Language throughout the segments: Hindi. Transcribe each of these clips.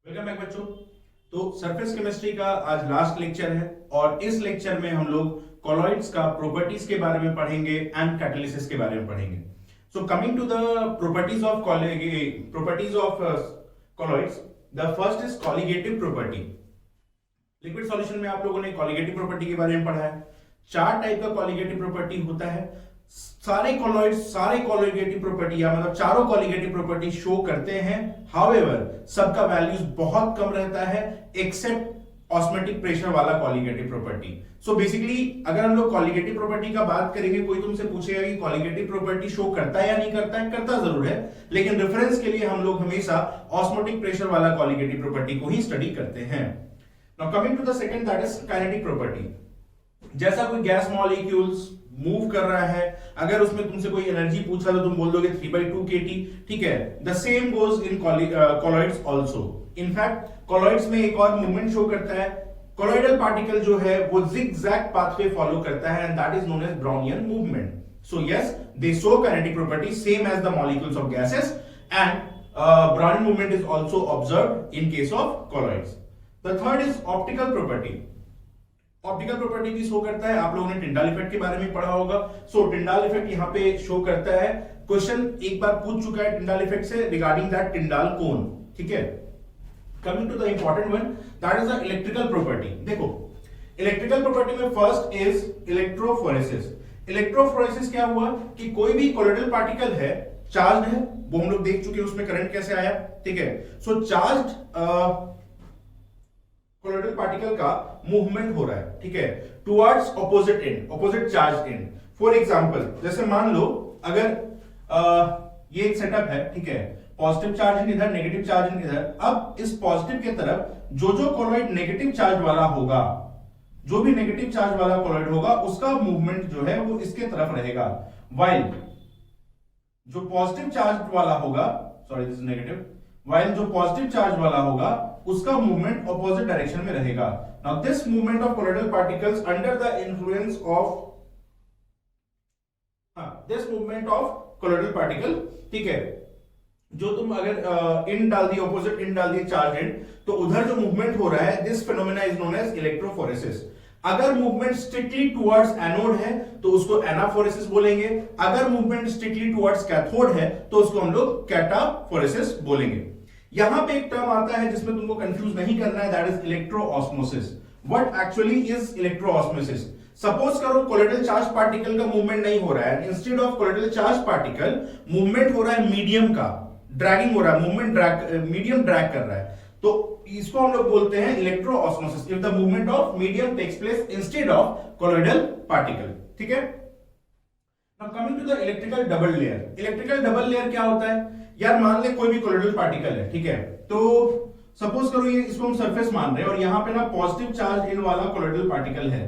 वेलकम बैक बच्चों। तो सरफेस केमिस्ट्री का आज लास्ट लेक्चर है और इस लेक्चर में हम लोग कॉलॉइड्स का प्रॉपर्टीज के बारे में पढ़ेंगे एंड कैटालिसिस के बारे में पढ़ेंगे। So coming to the properties of colloids, the first is colligative property. Liquid solution में आप लोगों ने कॉलिगेटिव प्रॉपर्टी के बारे में पढ़ा है। चार टाइप का कॉलिगेटिव प्रॉपर्टी होता है। सारे कॉलॉइड्स सारे कॉलिगेटिव प्रॉपर्टी या मतलब चारों कॉलिगेटिव प्रॉपर्टी शो करते हैं। हाउएवर सबका वैल्यूज बहुत कम रहता है एक्सेप्ट ऑस्मोटिक प्रेशर वाला कॉलिगेटिव प्रॉपर्टी। सो बेसिकली अगर हम लोग कॉलिगेटिव प्रॉपर्टी का बात करेंगे, कोई तुमसे पूछेगा कि कॉलिगेटिव प्रॉपर्टी शो करता है या नहीं करता है, करता जरूर है, लेकिन रेफरेंस के लिए हम लोग हमेशा ऑस्मोटिक प्रेशर वाला कॉलिगेटिव प्रॉपर्टी को ही स्टडी करते हैं। Now coming to the second, that is kinetic property. जैसा कोई गैस मॉलिक्यूल्स मूव कर रहा है, अगर उसमें तुमसे कोई एनर्जी पूछा तो तुम बोल दोगे 3/2 kT, ठीक है। The same goes in colloids also. In fact colloids में एक और मूवमेंट शो करता है। कॉलॉइडल पार्टिकल जो है वो जिगजैग पाथवे फॉलो करता है and that is known as Brownian movement. So yes, they show kinetic property same as the molecules of gases and Brownian movement is also observed in case of colloids. The third is optical property. Optical property भी शो करता है। आप लोगों ने टिंडाल इफेक्ट के बारे में पढ़ा होगा। सो टिंडाल इफेक्ट यहाँ पे शो करता है। क्वेश्चन एक बार पूछ चुका है टिंडाल इफेक्ट से रिगार्डिंग दैट टिंडाल कोन, ठीक है। Coming to the important one, that is the electrical property. देखो इलेक्ट्रिकल प्रॉपर्टी में फर्स्ट इज इलेक्ट्रोफोरेसिस। इलेक्ट्रोफोरेसिस क्या हुआ कि कोई भी कॉलॉइडल पार्टिकल है, चार्ज है, वो हम लोग देख चुके हैं उसमें करंट कैसे आया, ठीक है। सो चार्ज कॉलॉइडल पार्टिकल का मूवमेंट हो रहा है, ठीक है, towards opposite and, opposite charge and. For example जैसे मान लो अगर ये एक सेटअप है, ठीक है, पॉजिटिव चार्ज इधर, नेगेटिव चार्ज इधर। अब इस पॉजिटिव के तरफ जो जो कॉलॉइड नेगेटिव चार्ज वाला होगा, जो भी नेगेटिव चार्ज वाला कॉलॉइड होगा उसका मूवमेंट जो है वो इसके तरफ रहेगा, वाइल जो पॉजिटिव चार्ज वाला होगा, sorry this is negative, while जो पॉजिटिव चार्ज वाला होगा उसका मूवमेंट ऑपोजिट डायरेक्शन में रहेगा। Now this movement of colloidal particles under the influence of this movement of colloidal particle, ठीक है, जो तुम अगर इन डाल दिए, ऑपोजिट इन डाल दिए चार्ज एंड, तो उधर जो मूवमेंट हो रहा है, this phenomena is known as electrophoresis. अगर मूवमेंट स्ट्रिक्टली टुवर्ड्स एनोड है तो उसको एनाफोरेसिस बोलेंगे। अगर मूवमेंट स्ट्रिक्टली टुवर्ड्स कैथोड है तो उसको हम लोग कैटाफोरेसिस बोलेंगे। यहां पे एक टर्म आता है जिसमें तुमको कंफ्यूज नहीं करना है, that is electroosmosis. What actually is electroosmosis? Suppose करो कॉलॉइडल चार्ज पार्टिकल का मूवमेंट नहीं हो रहा है, instead of colloidal charge particle movement हो रहा है मीडियम का, ड्रैगिंग हो रहा है, मूवमेंट ड्रैग, मीडियम ड्रैग कर रहा है, तो इसको हम लोग बोलते हैं electroosmosis, if the movement of medium takes place instead of colloidal particle, ठीक है। Now coming to the electrical double layer. Electrical double layer क्या होता है यार? मान ले कोई भी कॉलॉइडल पार्टिकल है, ठीक है, तो सपोज करो ये, इसको हम सरफेस मान रहे हैं और यहां पे ना पॉजिटिव चार्ज इन वाला कॉलॉइडल पार्टिकल है,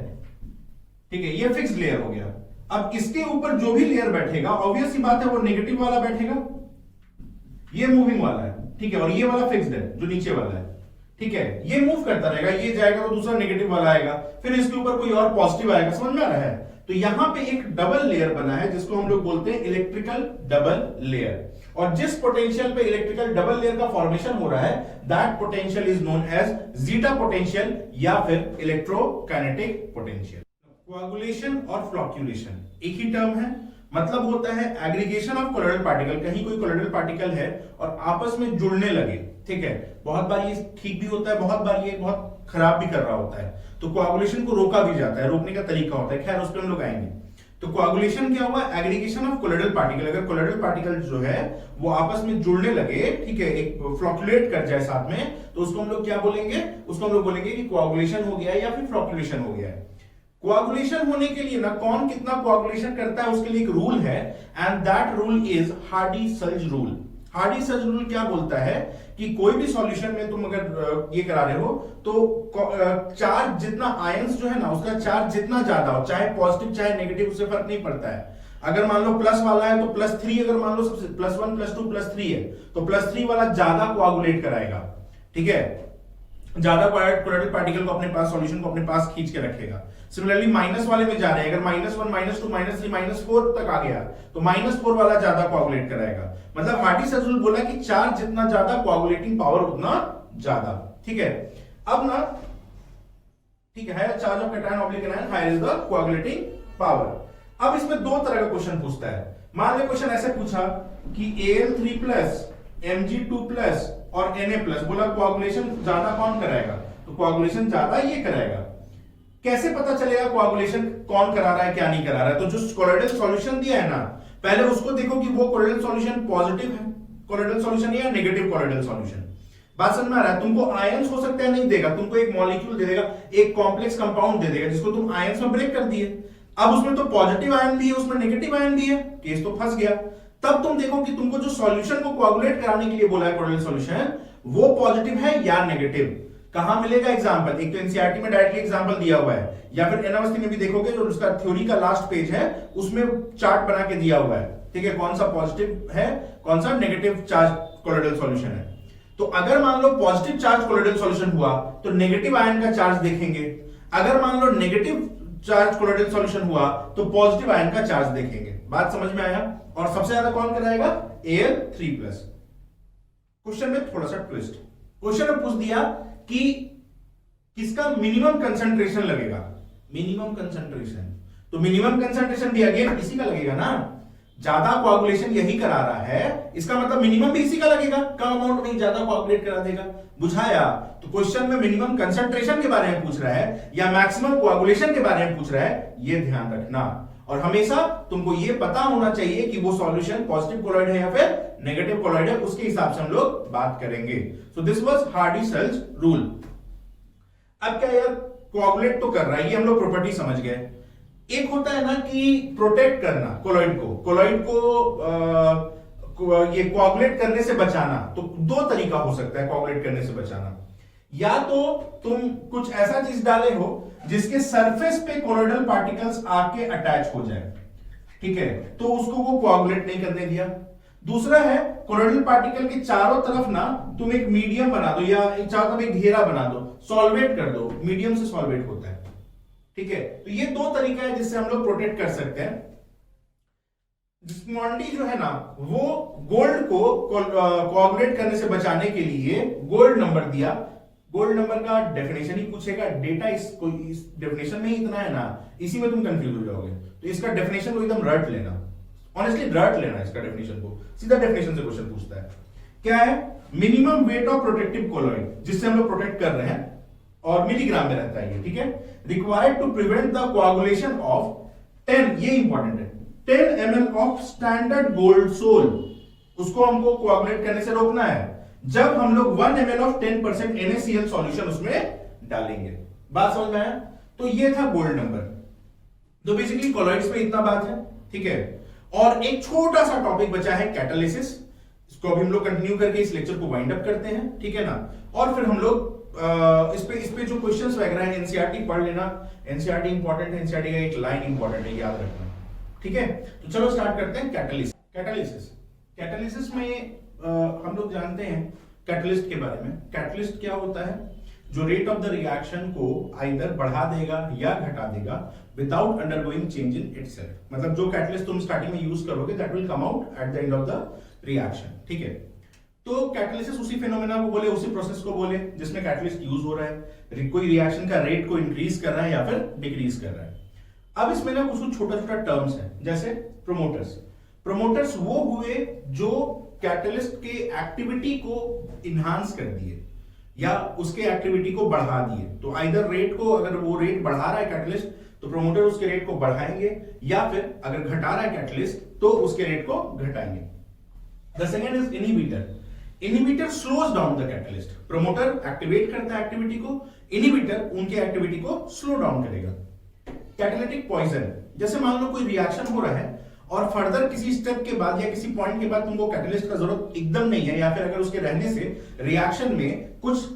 ठीक है, ये फिक्स लेयर हो गया। अब इसके ऊपर जो भी लेयर बैठेगा, ऑब्वियस सी बात है वो नेगेटिव वाला बैठेगा, ये मूविंग वाला है, ठीक है, और ये वाला फिक्स्ड है जो नीचे वाला है, ठीक है, ये मूव करता रहेगा, ये जाएगा तो दूसरा नेगेटिव वाला आएगा, फिर इसके ऊपर कोई और पॉजिटिव आएगा, समझ में आ रहा है? तो यहां पे एक डबल लेयर बना है जिसको हम लोग बोलते हैं इलेक्ट्रिकल डबल लेयर। और जिस पोटेंशियल पे इलेक्ट्रिकल डबल लेयर का फॉर्मेशन हो रहा है, that potential is known as zeta potential या फिर इलेक्ट्रोकाइनेटिक पोटेंशियल। कोआगुलेशन और फ्लॉक्यूलेशन एक ही टर्म है, मतलब होता है एग्रीगेशन ऑफ कॉलॉइडल पार्टिकल। कहीं कोई कॉलॉइडल पार्टिकल है और आपस में जुड़ने लगे, ठीक है, बहुत बार ये ठीक भी होता है, बहुत बार ये बहुत खराब भी कर रहा होता है, तो कोआगुलेशन को रोका भी जाता है, रोकने का तरीका होता है, खैर उस पर हम लोग आएंगे। तो कोआगुलेशन क्या हुआ? Aggregation of colloidal particle. अगर कॉलॉइडल पार्टिकल जो है वो आपस में जुड़ने लगे, ठीक है, एक फ्लॉक्युलेट कर जाए साथ में, तो उसको हम लोग क्या बोलेंगे? उसको हम लोग बोलेंगे कि कोआगुलेशन हो गया है या फिर फ्लॉक्युलेशन हो गया है। कोआगुलेशन होने के लिए ना कौन कितना कोआगुलेशन करता है उसके लिए एक रूल है, and that rule is Hardy Schulze rule. Hardy Schulze rule क्या बोलता है कि कोई भी सॉल्यूशन में तुम अगर ये करा रहे हो तो चार्ज जितना, आयंस जो है ना उसका चार्ज जितना ज्यादा हो, चाहे पॉजिटिव चाहे नेगेटिव, उससे फर्क नहीं पड़ता है। अगर मान लो प्लस वाला है तो +3, अगर मान लो सबसे +1 +2 +3 है तो +3 वाला ज्यादा कोआगुलेट कराएगा, ठीक है, ज्यादा कॉलॉइडल पार्टिकल को अपने पास, सॉल्यूशन को अपने पास खींच के रखेगा। सिमिलरली माइनस वाले में जा रहे हैं, अगर -1 -2 -3 -4 तक आ गया तो -4 वाला ज्यादा कोआगुलेट कराएगा। मतलब हार्डी-सल्ज रूल बोला कि चार्ज जितना ज्यादा कोआगुलेटिंग पावर उतना ज्यादा, ठीक है। अब ना, ठीक है, charge of cation oblique anion higher is the coagulating power. अब इसमें दो तरह का क्वेश्चन पूछता है। मान ले क्वेश्चन ऐसे पूछा कि Al3+ Mg2+ और Na+, बोला कोएगुलेशन ज्यादा कौन कराएगा, तो कोएगुलेशन ज्यादा ये कराएगा। कैसे पता चलेगा कोएगुलेशन कौन करा रहा है क्या नहीं करा रहा है? तो जो कोलोइडल सॉल्यूशन दिया है ना, पहले उसको देखो कि वो कोलोइडल सॉल्यूशन पॉजिटिव है कोलोइडल सॉल्यूशन या नेगेटिव कोलोइडल सॉल्यूशन। बात समझ में आ रहा है? तुमको आयंस हो सकता है नहीं देगा, तुमको एक मॉलिक्यूल दे देगा, एक कॉम्प्लेक्स कंपाउंड दे देगा जिसको तुम आयंस में ब्रेक कर दिए। अब उसमें तो पॉजिटिव आयन भी है, उसमें नेगेटिव आयन भी है, केस तो फंस गया। तब तुम देखो कि तुमको जो सॉल्यूशन को कोएगुलेट कराने के लिए बोला है कोलोइडल सॉल्यूशन, वो पॉजिटिव है या नेगेटिव। कहां मिलेगा एग्जांपल? एक तो एनसीईआरटी में डायरेक्टली एग्जांपल दिया हुआ है, या फिर एनएमएसटी में भी देखोगे जो उसका थ्योरी का लास्ट पेज है उसमें चार्ट बना के दिया हुआ है, ठीक है, कौन सा पॉजिटिव है कौन सा नेगेटिव चार्ज कोलोइडल सॉल्यूशन है। तो अगर मान लो पॉजिटिव चार्ज कोलोइडल सॉल्यूशन हुआ तो नेगेटिव आयन का चार्ज देखेंगे, अगर मान लो नेगेटिव चार्ज कोलोइडल सॉल्यूशन हुआ तो पॉजिटिव आयन का चार्ज देखेंगे। बात समझ में आया? और सबसे ज्यादा कौन कराएगा? Al3+। क्वेश्चन में थोड़ा सा ट्विस्ट, क्वेश्चन में पूछ दिया कि किसका मिनिमम कंसंट्रेशन लगेगा, मिनिमम कंसंट्रेशन। तो मिनिमम कंसंट्रेशन भी अगेन इसी का लगेगा ना, ज्यादा कोएगुलेशन यही करा रहा है, इसका मतलब मिनिमम भी इसी का लगेगा, कम अमाउंट में ज्यादा कोएगुलेट करा देगा। बुझाया? तो क्वेश्चन में मिनिमम कंसंट्रेशन के बारे में पूछ रहा है या मैक्सिमम कोएगुलेशन के बारे में पूछ रहा है, ये ध्यान रखना। और हमेशा तुमको ये पता होना चाहिए कि वो सॉल्यूशन पॉजिटिव कोलॉइड है या फिर नेगेटिव कोलॉइड है, उसके हिसाब से हम लोग बात करेंगे। So this was Hardy Schulze rule. अब क्या यार, कोएगुलेट तो कर रहा है, ये हम लोग प्रॉपर्टी समझ गए। एक होता है ना कि प्रोटेक्ट करना कोलॉइड को ये कोएगुलेट करने से बचाना। तो दो तरीका हो सकता है कोएगुलेट करने से बचाना, या तो तुम कुछ ऐसा चीज डाले हो जिसके सरफेस पे कोलोइडल पार्टिकल्स आके अटैच हो जाए, ठीक है, तो उसको वो कोएगुलेट नहीं करने दिया। दूसरा है कोलोइडल पार्टिकल के चारों तरफ ना तुम एक मीडियम बना दो या चारों तरफ एक घेरा बना दो, सॉल्वेट कर दो, मीडियम से सॉल्वेट होता है, ठीक है। तो ये दो तरीका है जिससे हम लोग प्रोटेक्ट कर सकते हैं। जिस्मोंडी जो है ना, वो गोल्ड को कोएगुलेट करने से बचाने के लिए गोल्ड नंबर दिया। गोल्ड नंबर का डेफिनेशन ही पूछेगा, डेटा इस डेफिनेशन में ही इतना है ना, इसी में तुम कंफ्यूज हो जाओगे। तो इसका डेफिनेशन को एकदम रट लेना, ऑनेस्टली रट लेना इसका डेफिनेशन को, सीधा डेफिनेशन से क्वेश्चन पूछता है। क्या है? Minimum weight of protective colloid, जिससे हम लोग प्रोटेक्ट कर रहे हैं, और मिलीग्राम में रहता है ये, ठीक है। Required to prevent the coagulation of 10, ये इंपॉर्टेंट है, 10 ml of standard gold sol, उसको हमको कोएगुलेट करने से रोकना है जब हम लोग 1 ml ऑफ 10% NaCl सॉल्यूशन उसमें डालेंगे। बात समझ में आया? तो ये था गोल्ड नंबर। तो बेसिकली कोलॉइड्स पे इतना बात है, ठीक है। और एक छोटा सा टॉपिक बचा है कैटालिसिस, इसको अभी हम लोग कंटिन्यू करके इस लेक्चर को वाइंड अप करते हैं, ठीक है ना। और फिर हम लोग इस पे जो क्वेश्चंस वगैरह है एनसीईआरटी पढ़ लेना, एनसीईआरटी इंपॉर्टेंट है, एनसीईआरटी का एक लाइन इंपॉर्टेंट है, याद रखना, ठीक है। तो चलो स्टार्ट करते हैं कैटालिसिस। कैटालिसिस में हम लोग जानते हैं कैटलिस्ट के बारे में। कैटलिस्ट क्या होता है? जो रेट ऑफ द रिएक्शन को आइदर बढ़ा देगा या घटा देगा without undergoing change in itself. मतलब जो कैटलिस्ट तुम स्टार्टिंग में यूज करोगे that will come out at the end of the reaction, ठीक है। तो कैटलिसिस उसी फिनोमेना को बोले, उसी प्रोसेस को बोले जिसमें कैटलिस्ट यूज हो रहा है, कोई रिएक्शन का रेट को इंक्रीज कर रहा है या फिर डिक्रीज कर रहा है। अब इसमें ना कुछ छोटा छोटा टर्म्स है, जैसे प्रोमोटर्स। प्रोमोटर्स वो हुए जो कैटलिस्ट के एक्टिविटी को इनहांस कर दिए या उसके एक्टिविटी को बढ़ा दिए। तो आइदर रेट को, अगर वो रेट बढ़ा रहा है कैटलिस्ट तो प्रोमोटर उसके रेट को बढ़ाएंगे, या फिर अगर घटा रहा है कैटलिस्ट तो उसके रेट को घटाएंगे। The second is inhibitor. Inhibitor slows down the catalyst. Promoter activate करता है एक्टिविटी को, इनहिबिटर उनके एक्टिविटी को स्लो डाउन करेगा। कैटालिटिक पॉइजन, जैसे मान लो कोई रिएक्शन हो रहा है और फर्दर किसी स्टेप के बाद या किसी पॉइंट के बाद तुमको कैटलिस्ट का जरूरत एकदम नहीं है, या फिर अगर उसके रहने से रिएक्शन में कुछ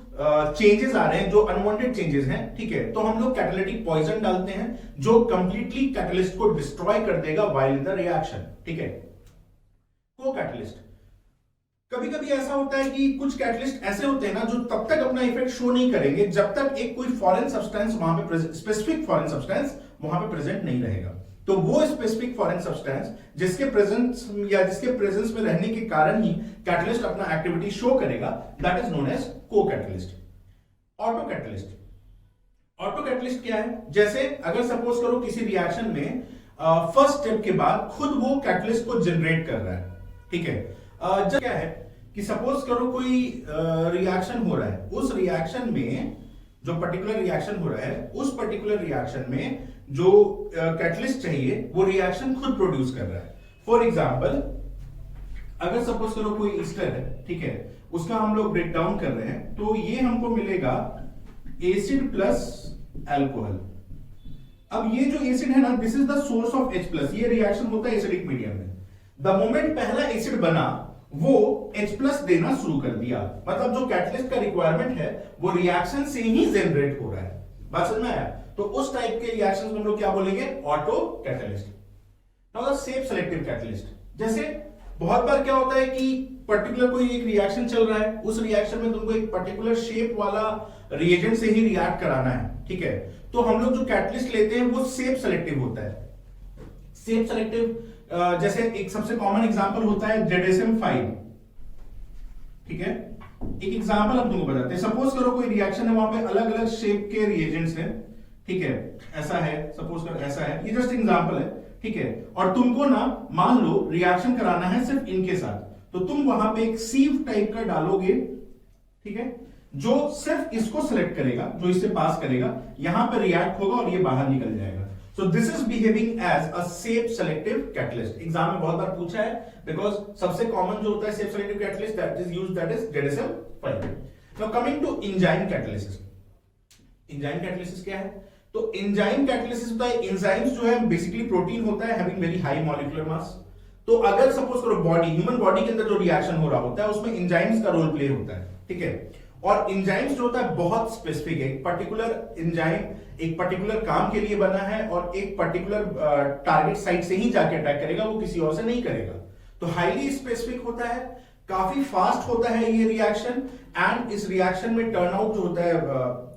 चेंजेस आ रहे हैं जो अनवांटेड चेंजेस हैं, ठीक है, तो हम लोग कैटालिटिक पॉइजन डालते हैं जो कंप्लीटली कैटलिस्ट को डिस्ट्रॉय कर देगा व्हाइल इन द रिएक्शन, ठीक है। को कैटलिस्ट, कभी कभी ऐसा होता है कि कुछ कैटलिस्ट ऐसे होते हैं ना जो तब तक अपना इफेक्ट शो नहीं करेंगे जब तक एक कोई फॉरेन सब्सटेंस वहां पे, स्पेसिफिक फॉरेन सब्सटेंस वहां पे प्रेजेंट नहीं रहेगा। तो वो स्पेसिफिक फॉरेन सब्सटेंस जिसके प्रेजेंस या जिसके प्रेजेंस में रहने के कारण ही कैटलिस्ट अपना एक्टिविटी शो करेगा, दैट इज नोन एज को catalyst. Auto catalyst, auto catalyst क्या है? जैसे अगर सपोज करो किसी रिएक्शन में फर्स्ट स्टेप के बाद खुद वो कैटलिस्ट को जनरेट कर रहा है, ठीक है। जब क्या है कि सपोज करो कोई रिएक्शन हो रहा है, उस रिएक्शन में जो पर्टिकुलर रिएक्शन हो रहा है, उस पर्टिकुलर रिएक्शन में जो कैटलिस्ट चाहिए वो रिएक्शन खुद प्रोड्यूस कर रहा है। फॉर एग्जांपल अगर सपोज करो कोई ईस्टर है, ठीक है, उसका हम लोग ब्रेक डाउन कर रहे हैं, तो ये हमको मिलेगा एसिड प्लस अल्कोहल। अब ये जो एसिड है ना, this is the source of H+, ये रिएक्शन होता है एसिडिक मीडियम में। द मोमेंट पहला एसिड बना वो H+ देना शुरू कर दिया, मतलब जो कैटलिस्ट का रिक्वायरमेंट है वो रिएक्शन से ही जनरेट हो रहा है। बात समझ में आया? तो उस टाइप के रिएक्शंस को हम लोग क्या बोलेंगे? Auto catalyst. Now the safe selective catalyst, जैसे बहुत बार क्या होता है कि पर्टिकुलर कोई एक रिएक्शन चल रहा है, उस रिएक्शन में तुमको एक पर्टिकुलर शेप वाला रिएजेंट से ही रिएक्ट कराना है, ठीक है, तो हम लोग जो कैटलिस्ट लेते हैं वो सेफ सेलेक्टिव होता है। सेफ सेलेक्टिव जैसे एक सबसे कॉमन एग्जांपल होता है ZSM5, ठीक है। एक एग्जांपल हम तुमको बताते हैं। सपोज करो कोई रिएक्शन है, वहां पे अलग अलग शेप के रिएजेंट्स हैं, ठीक है, ऐसा है, सपोज करो ऐसा है, ये जस्ट एग्जांपल है, ठीक है। और तुमको ना मान लो रिएक्शन कराना है सिर्फ इनके साथ, तो तुम वहां पे एक सीव टाइप का डालोगे, ठीक है, जो सिर्फ इसको सिलेक्ट करेगा, जो इससे पास करेगा, यहां पर रिएक्ट होगा और ये बाहर निकल जाएगा। So this is behaving as a shape selective catalyst. Exam में बहुत बार पूछा है, बिकॉज सबसे कॉमन जो होता है shape selective catalyst that is used, that is ZSM5। Now coming to enzyme catalysis. Enzyme catalysis क्या है? तो एंजाइम कैटलिसिस होता है, एंजाइम्स जो है बेसिकली प्रोटीन होता है having very high molecular mass. तो अगर सपोज करो बॉडी, ह्यूमन बॉडी के अंदर जो रिएक्शन हो रहा होता है उसमें एंजाइम्स का रोल प्ले होता है, ठीक है। और एंजाइम्स जो होता है बहुत स्पेसिफिक है, एक पर्टिकुलर एंजाइम एक पर्टिकुलर काम के लिए बना है और एक पर्टिकुलर टारगेट साइट से ही जाके अटैक करेगा, वो किसी और से नहीं करेगा। तो हाईली स्पेसिफिक होता है, काफी फास्ट होता है ये रिएक्शन, एंड इस रिएक्शन में टर्नआउट जो होता है,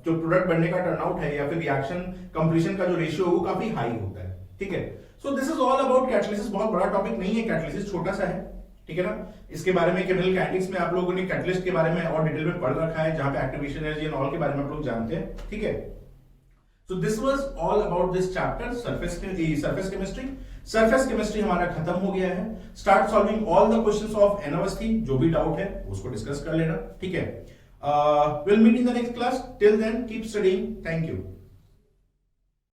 जो प्रोडक्ट बनने का टर्नआउट है या फिर रिएक्शन कंप्लीशन का जो रेशियो है वो काफी हाई होता है, ठीक है। सो this is all about catalysis. बहुत बड़ा टॉपिक नहीं है कैटलिसिस, छोटा सा है, ठीक है ना। इसके बारे में केमिकल काइनेटिक्स में आप लोगों ने कैटलिस्ट के बारे में और डिटेल में पढ़ रखा है, जहां पे एक्टिवेशन एनर्जी एंड ऑल के बारे में आप लोग जानते हैं, ठीक है। सो this was all about this chapter surface chemistry. Surface chemistry हमारा खत्म हो गया है। Start solving all the questions of NaOH, जो भी डाउट है उसको डिस्कस कर लेना, ठीक है। Will meet in the next class. Till then keep studying. Thank you.